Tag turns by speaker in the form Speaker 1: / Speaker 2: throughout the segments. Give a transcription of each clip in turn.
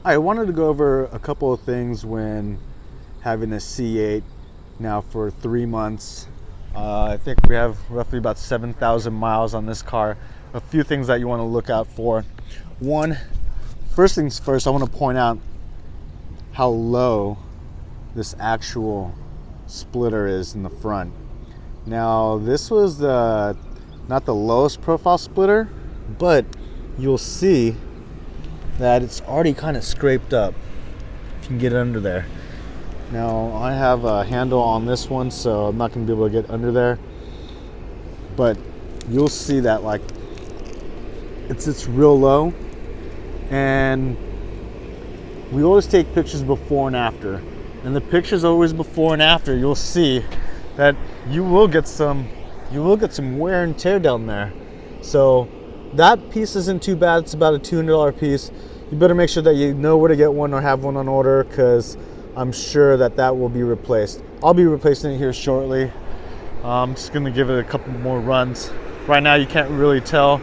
Speaker 1: I wanted to go over a couple of things when having a C8 now for 3 months. I think we have roughly about 7,000 miles on this car. A few things that you want to look out for. First things first, I want to point out how low this actual splitter is in the front. Now, this was not the lowest profile splitter, but you'll see that it's already kind of scraped up, if you can get under there. Now, I have a handle on this one, so I'm not going to be able to get under there, but you'll see that like it's real low. And we always take pictures before and after, and the pictures always before and after, you'll see that you will get some wear and tear down there. So that piece isn't too bad. It's about a $200 piece. You better make sure that you know where to get one or have one on order, because I'm sure that will be replaced. I'll be replacing it here shortly. I'm just gonna give it a couple more runs. Right now you can't really tell.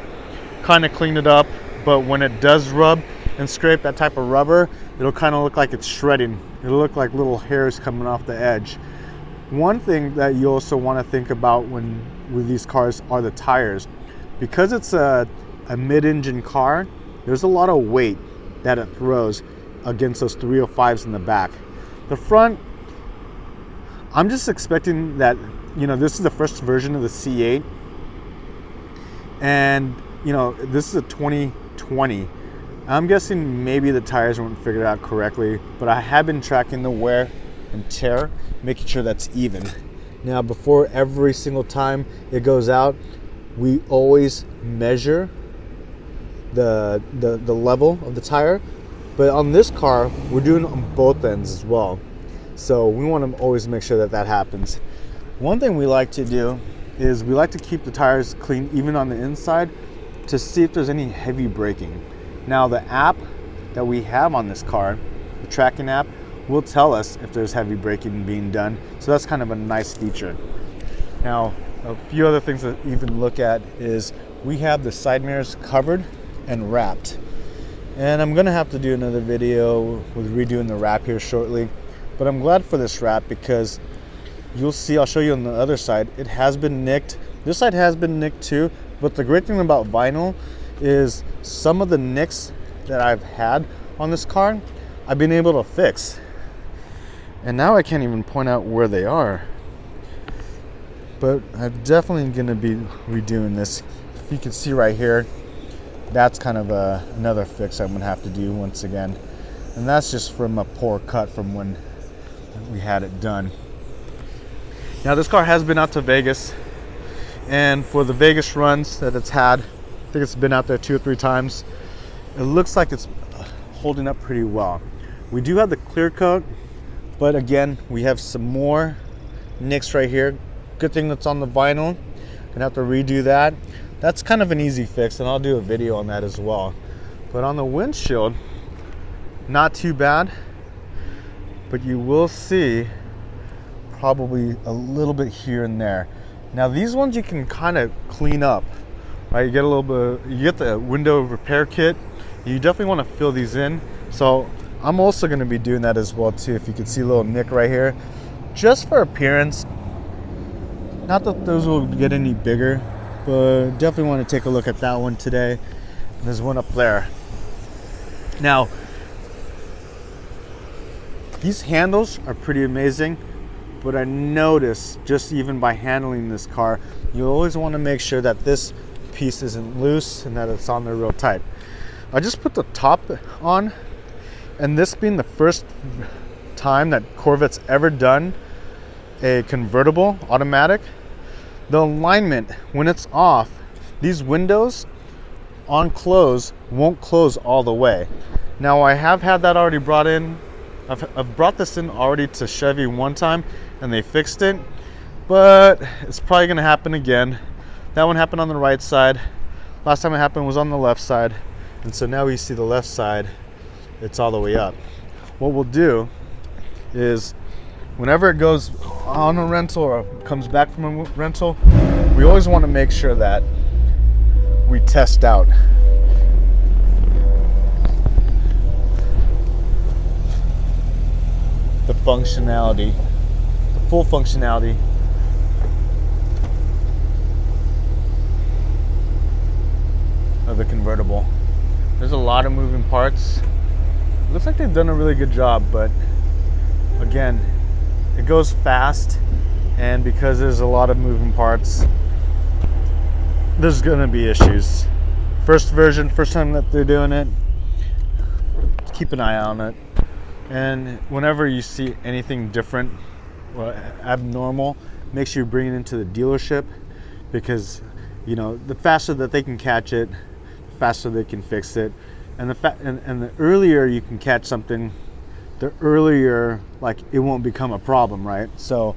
Speaker 1: Kind of cleaned it up, but when it does rub and scrape that type of rubber, it'll kind of look like it's shredding. It'll look like little hairs coming off the edge. One thing that you also want to think about with these cars are the tires. Because it's a mid-engine car, there's a lot of weight that it throws against those 305s in the back. The front, I'm just expecting that, this is the first version of the C8, and this is a 2020. I'm guessing maybe the tires weren't figured out correctly, but I have been tracking the wear and tear, making sure that's even. Now, before every single time it goes out, we always measure the level of the tire, but on this car we're doing it on both ends as well, so we want to always make sure that happens. One thing we like to do is we like to keep the tires clean even on the inside to see if there's any heavy braking. Now, the app that we have on this car, the tracking app, will tell us if there's heavy braking being done, so that's kind of a nice feature. Now, a few other things to even look at is we have the side mirrors covered and wrapped, and I'm gonna have to do another video with redoing the wrap here shortly, but I'm glad for this wrap because you'll see, I'll show you on the other side, it has been nicked. This side has been nicked too, but the great thing about vinyl is some of the nicks that I've had on this car I've been able to fix, and now I can't even point out where they are. But I'm definitely going to be redoing this. If you can see right here, that's kind of another fix I'm going to have to do once again. And that's just from a poor cut from when we had it done. Now, this car has been out to Vegas. And for the Vegas runs that it's had, I think it's been out there 2 or 3 times. It looks like it's holding up pretty well. We do have the clear coat, but again, we have some more nicks right here. Good thing that's on the vinyl. Gonna have to redo that. That's kind of an easy fix, and I'll do a video on that as well. But on the windshield, not too bad, but you will see probably a little bit here and there. Now, these ones you can kind of clean up, right? You get a little bit, you get the window repair kit. You definitely want to fill these in. So I'm also going to be doing that as well too. If you can see a little nick right here, just for appearance. Not that those will get any bigger, but definitely want to take a look at that one today. There's one up there. Now, these handles are pretty amazing, but I noticed just even by handling this car, you always want to make sure that this piece isn't loose and that it's on there real tight. I just put the top on, and this being the first time that Corvette's ever done a convertible automatic, the alignment, when it's off, these windows on close won't close all the way. Now, I have had that already brought in. I've brought this in already to Chevy one time and they fixed it, but it's probably gonna happen again. That one happened on the right side. Last time it happened was on the left side. And so now we see the left side, it's all the way up. What we'll do is whenever it goes on a rental or comes back from a rental, we always want to make sure that we test out functionality, of the convertible. There's a lot of moving parts. Looks like they've done a really good job, but again, it goes fast, and because there's a lot of moving parts, there's gonna be issues. First time that they're doing it, keep an eye on it. And whenever you see anything different or abnormal, make sure you bring it into the dealership, because the faster that they can catch it, the faster they can fix it. And the earlier you can catch something, the earlier it won't become a problem, right? So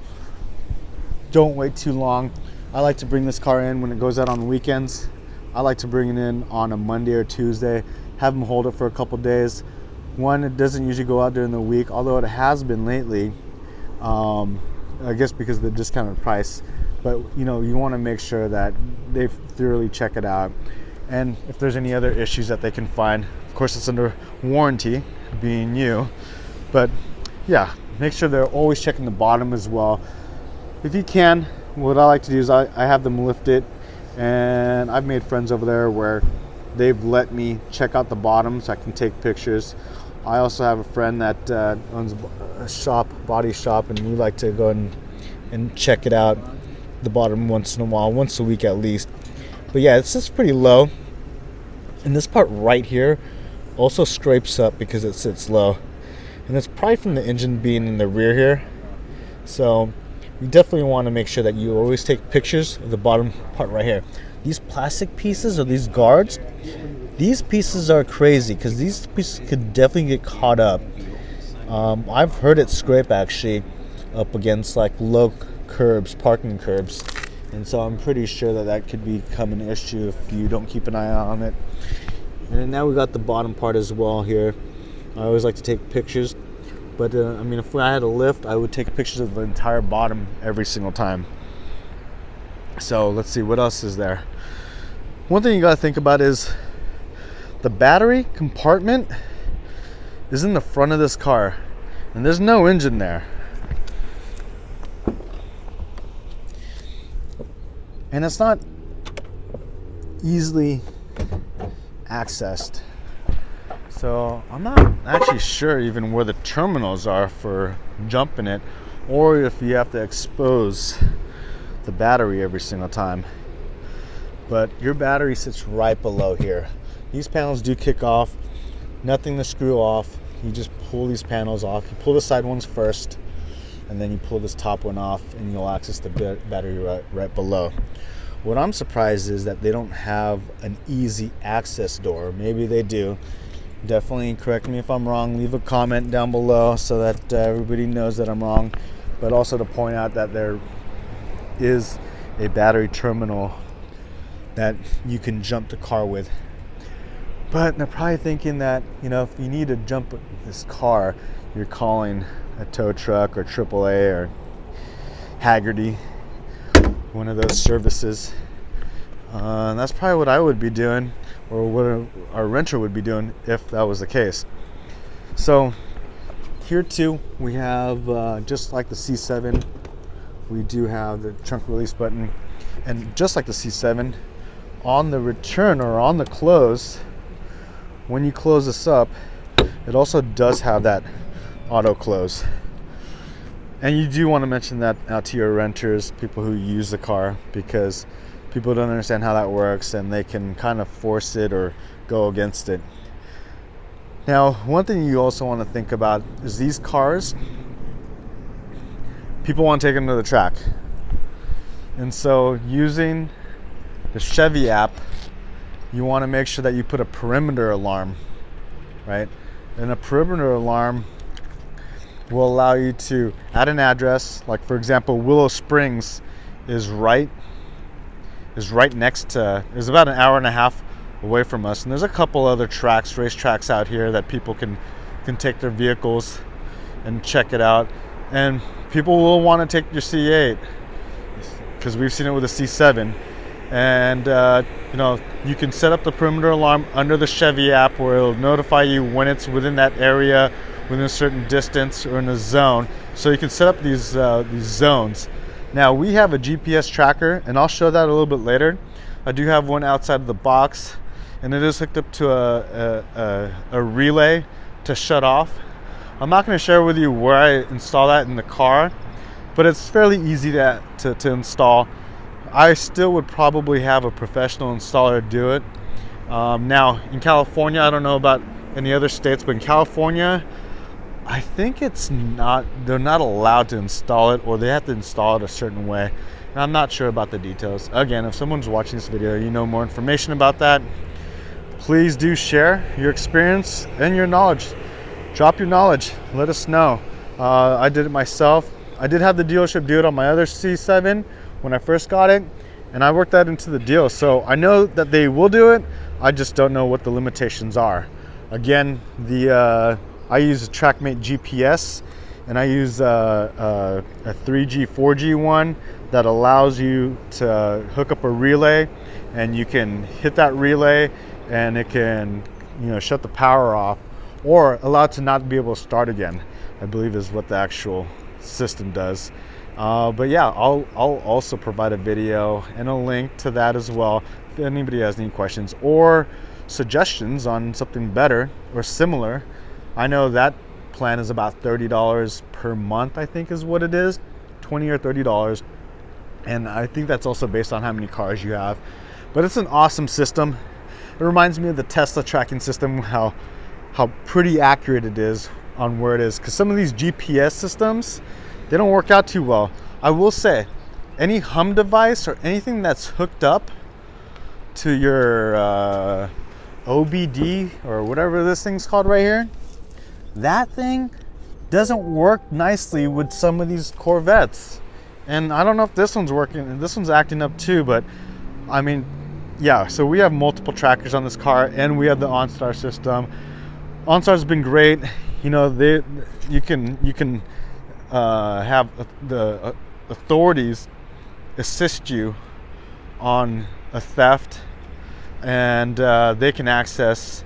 Speaker 1: don't wait too long. I like to bring this car in when it goes out on the weekends. I like to bring it in on a Monday or Tuesday, have them hold it for a couple days. One, it doesn't usually go out during the week, although it has been lately, I guess because of the discounted price. But you want to make sure that they thoroughly check it out. And if there's any other issues that they can find, of course it's under warranty, being you. But yeah, make sure they're always checking the bottom as well. If you can, what I like to do is I have them lift it, and I've made friends over there where they've let me check out the bottom so I can take pictures. I also have a friend that owns a body shop, and we like to go and check it out, the bottom, once in a while, once a week at least. But yeah, it's just pretty low. And this part right here also scrapes up because it sits low. And it's probably from the engine being in the rear here. So you definitely want to make sure that you always take pictures of the bottom part right here. These plastic pieces or these guards, these pieces are crazy because these pieces could definitely get caught up. I've heard it scrape actually up against low curbs, parking curbs. And so I'm pretty sure that could become an issue if you don't keep an eye on it. And now we got the bottom part as well here. I always like to take pictures. But if I had a lift, I would take pictures of the entire bottom every single time. So let's see, what else is there? One thing you gotta think about is the battery compartment is in the front of this car, and there's no engine there. And it's not easily accessed. So I'm not actually sure even where the terminals are for jumping it, or if you have to expose the battery every single time. But your battery sits right below here. These panels do kick off, nothing to screw off. You just pull these panels off. You pull the side ones first, and then you pull this top one off, and you'll access the battery right below. What I'm surprised is that they don't have an easy access door. Maybe they do. Definitely correct me if I'm wrong. Leave a comment down below so that everybody knows that I'm wrong. But also to point out that there is a battery terminal that you can jump the car with. But they're probably thinking that, if you need to jump this car, you're calling a tow truck or AAA or Haggerty, one of those services. And that's probably what I would be doing, or what our renter would be doing if that was the case. So here too, we have, just like the C7, we do have the trunk release button. And just like the C7, on the return or on the close, when you close this up, it also does have that auto close. And you do want to mention that out to your renters, people who use the car, because people don't understand how that works and they can kind of force it or go against it. Now, one thing you also want to think about is these cars, people want to take them to the track. And so using the Chevy app, you want to make sure that you put a perimeter alarm, right? And a perimeter alarm will allow you to add an address. Like for example, Willow Springs is right next to, is about an hour and a half away from us. And there's a couple other race tracks out here that people can take their vehicles and check it out. And people will want to take your C8 because we've seen it with the C7. And you can set up the perimeter alarm under the Chevy app where it'll notify you when it's within that area, within a certain distance or in a zone. So you can set up these zones. Now we have a GPS tracker, and I'll show that a little bit later. I do have one outside of the box, and it is hooked up to a relay to shut off. I'm not going to share with you where I install that in the car, but it's fairly easy to install. I still would probably have a professional installer do it. Now in California, I don't know about any other states, but in California, I think they're not allowed to install it, or they have to install it a certain way. And I'm not sure about the details. Again, if someone's watching this video, you know more information about that, please do share your experience and your knowledge. Drop your knowledge, let us know. I did it myself. I did have the dealership do it on my other C7 when I first got it, and I worked that into the deal. So I know that they will do it, I just don't know what the limitations are. Again, I use a TrackMate GPS, and I use a 3G, 4G one that allows you to hook up a relay, and you can hit that relay and it can, shut the power off or allow it to not be able to start again, I believe is what the actual system does. But yeah, I'll also provide a video and a link to that as well if anybody has any questions or suggestions on something better or similar. I know that plan is about $30 per month, I think is what it is, $20 or $30, and I think that's also based on how many cars you have. But it's an awesome system. It reminds me of the Tesla tracking system, how pretty accurate it is on where it is, because some of these GPS systems, they don't work out too well. I will say, any hum device or anything that's hooked up to your OBD or whatever this thing's called right here, that thing doesn't work nicely with some of these Corvettes. And I don't know if this one's working, this one's acting up too, but I mean, yeah, so we have multiple trackers on this car, and we have the OnStar system. OnStar's been great. You can have the authorities assist you on a theft, and they can access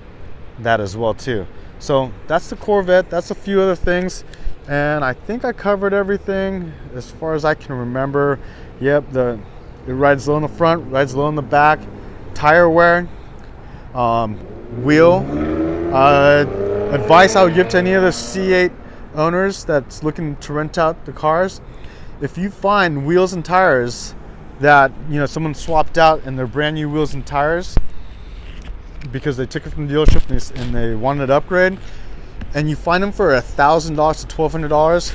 Speaker 1: that as well too. So that's the Corvette. That's a few other things, and I think I covered everything as far as I can remember. Yep, it rides low in the front, rides low in the back. Tire wear, wheel. Advice I would give to any other C8 owners that's looking to rent out the cars: if you find wheels and tires that someone swapped out and they're brand new wheels and tires because they took it from the dealership and they wanted to upgrade, and you find them for $1,000 to $1,200,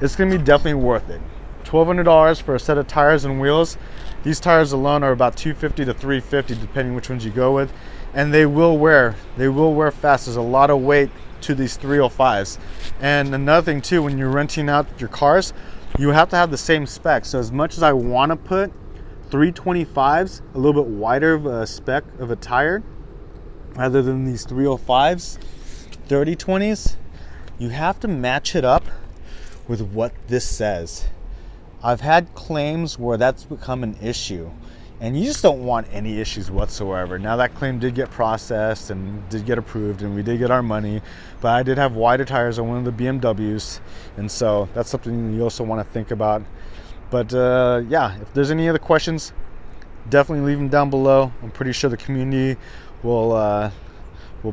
Speaker 1: it's going to be definitely worth it. $1,200 for a set of tires and wheels. These tires alone are about $250 to $350 depending which ones you go with, and they will wear fast. There's a lot of weight to these 305s. And another thing too, when you're renting out your cars, you have to have the same specs. So as much as I want to put 325s, a little bit wider of a spec of a tire rather than these 305s, 3020s, you have to match it up with what this says. I've had claims where that's become an issue, and you just don't want any issues whatsoever. Now that claim did get processed and did get approved, and we did get our money, but I did have wider tires on one of the BMWs, and so that's something you also want to think about. But yeah, if there's any other questions, definitely leave them down below. I'm pretty sure the community will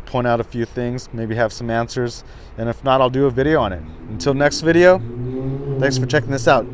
Speaker 1: point out a few things, maybe have some answers, and if not, I'll do a video on it. Until next video, thanks for checking this out.